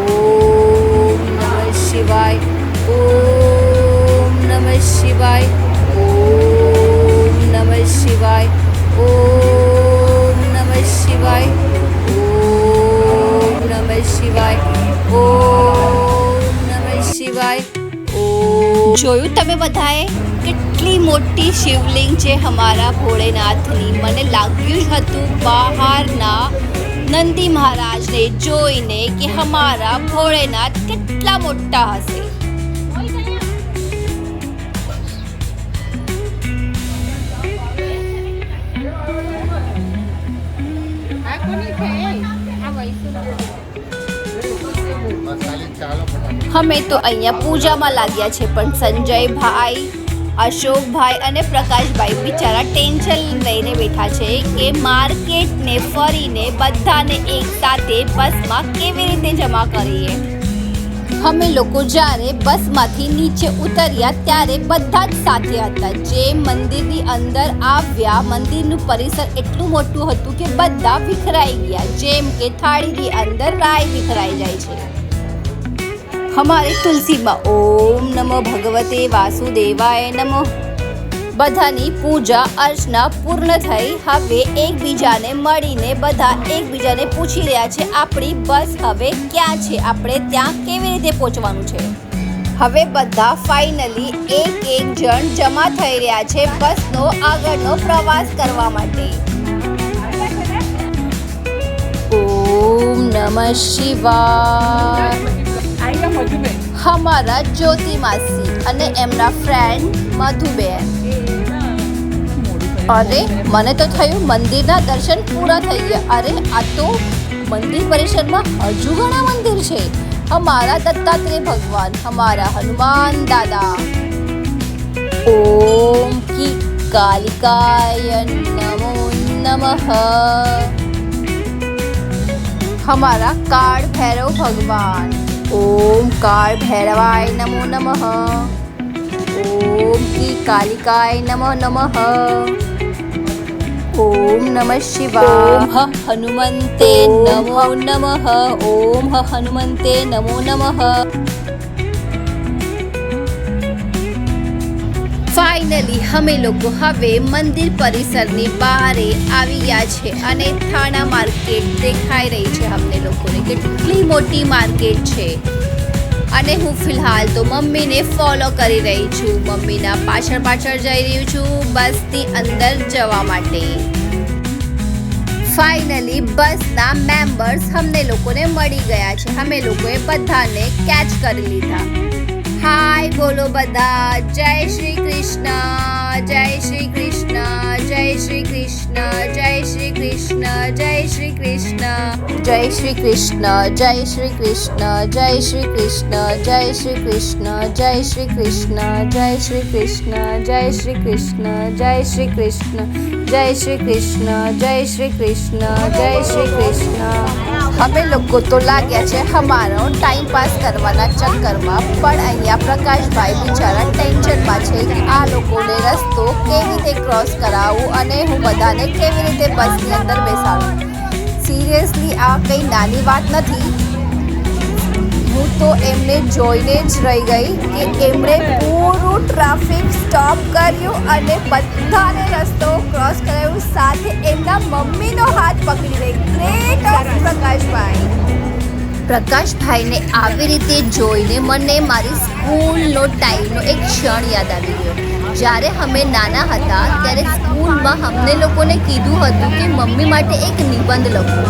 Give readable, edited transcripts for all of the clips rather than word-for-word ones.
ઓમ નમઃ શિવાય, ઓમ નમઃ શિવાય, ઓમ નમઃ શિવાય, ઓમ નમઃ શિવાય, ઓમ નમઃ શિવાય, ઓમ નમઃ શિવાય. જોયું તમે બધાએ કેટલી મોટી શિવલિંગ છે અમારા ભોળેનાથની. મને લાગ્યું જ હતું બહારના નંદી મહારાજને જોઈને કે અમારા ભોળેનાથ કેટલા મોટા હશે. અમે તો અહીંયા પૂજામાં લાગ્યા છે, પણ સંજયભાઈ, અશોકભાઈ અને પ્રકાશભાઈ બિચારા ટેન્શન લઈને બેઠા છે કે માર્કેટને ફરીને બધાને એક સાથે બસમાં કેવી રીતે જમા કરીએ. અમે લોકો જ્યારે બસમાંથી નીચે ઉતર્યા ત્યારે બધા જ સાથે હતા. જે મંદિરની અંદર આવ્યા, મંદિરનું પરિસર એટલું મોટું હતું કે બધા વિખરાઈ ગયા, જેમ કે થાળીની અંદર રાઈ વિખરાઈ જાય છે. हमारे तुलसीમાં ઓમ નમો ભગવતે વાસુદેવાય નમઃ. બધાની પૂજા અર્ચના પૂર્ણ થઈ. હવે એકબીજાને મળીને બધા એકબીજાને પૂછી રહ્યા છે આપણી બસ હવે ક્યાં છે, આપણે ત્યાં કેવી રીતે પહોંચવાનું છે. હવે બધા ફાઇનલી એક જણ જમા થઈ રહ્યા છે બસનો આગળનો પ્રવાસ કરવા માટે. ઓમ નમઃ શિવાય. हमारा ज्योति मासी અને એમના ફ્રેન્ડ મધુબેન. અરે મને તો થયું મંદિરના દર્શન પૂરા થઈ ગયા. અરે આ તો મંદિર પરિસરમાં હજુ ઘણા મંદિર છે. हमारा दत्तात्रेय भगवान, हमारा हनुमान दादा. ओम की कालिकाय नमो नमः. हमारा काल भैरव भगवान. ओम काल भैरवाय नमो नमः. ओम की कालिकाय नमो नमः. ओम नमः शिवाय. ओम हनुमंते नमो नमः. ओम हनुमंते नमो नमः. ફાઇનલી અમે લોકો હવે મંદિર પરિસરની બહારે આવી ગયા છે અને થાણા માર્કેટ દેખાઈ રહી છે અમને લોકોને. કેટલી મોટી માર્કેટ છે. અને હું ફિલહાલ તો મમ્મીને ફોલો કરી રહી છું. મમ્મીના પાછળ પાછળ જઈ રહ્યું છું બસની અંદર જવા માટે. ફાઇનલી બસના મેમ્બર્સ અમને લોકોને મળી ગયા છે. અમે લોકોએ બધાને કેચ કરી લીધા. હાય બોલો બધા. જય શ્રી કૃષ્ણ, જય શ્રી કૃષ્ણ, જય શ્રી કૃષ્ણ, જય શ્રી કૃષ્ણ, જય શ્રી કૃષ્ણ, જય શ્રી કૃષ્ણ, જય શ્રી કૃષ્ણ, જય શ્રી કૃષ્ણ, જય શ્રી કૃષ્ણ, જય શ્રી કૃષ્ણ, જય શ્રી કૃષ્ણ, જય શ્રી કૃષ્ણ, જય શ્રી કૃષ્ણ, જય શ્રી કૃષ્ણ, જય શ્રી કૃષ્ણ, જય શ્રી કૃષ્ણ. અમે લોકો તો લાગ્યા છે અમારો ટાઈમ પાસ કરવાના ચક્કરમાં, પણ અહીંયા પ્રકાશભાઈ બિચારા ટેન્શનમાં છે કે આ લોકોને રસ્તો કેવી રીતે ક્રોસ કરાવવું અને હું બધાને કેવી રીતે બસની અંદર બેસાડું. સિરિયસલી આ કંઈ નાની વાત નથી. હું તો એમને જોઈને જ રહી ગઈ કે એમણે પૂરું ટ્રાફિક સ્ટોપ કર્યું અને બધાને રસ્તો ક્રોસ કરાવ્યું, સાથે એમના મમ્મીનો હાથ પકડી રહી. Great of Prakashbhai. પ્રકાશભાઈને આવી રીતે જોઈને મને મારી સ્કૂલનો ટાઈમનો એક ક્ષણ યાદ આવી ગયો. જ્યારે અમે નાના હતા ત્યારે સ્કૂલમાં અમને લોકોને કીધું હતું કે મમ્મી માટે એક નિબંધ લખો.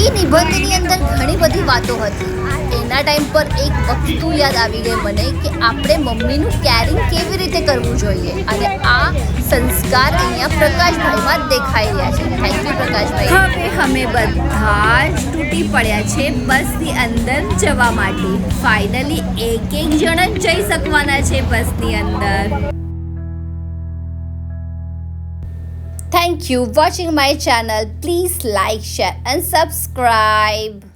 એ નિબંધની અંદર ઘણી બધી વાતો હતી. એના ટાઈમ પર એક વસ્તુ યાદ આવી ગઈ મને કે આપણે મમ્મીનું કેરિંગ કેવી રીતે કરવું જોઈએ, અને આ સંસ્કાર અહીંયા પ્રકાશભાઈમાં દેખાઈ રહ્યા છે. Thank you Prakashbhai. હવે અમે બધા જ તૂટી પડ્યા છે બસની અંદર જવા માટે. ફાઇનલી એક જણ જ જઈ શકવાના છે બસની અંદર. Thank you watching my channel. Please like, share and subscribe.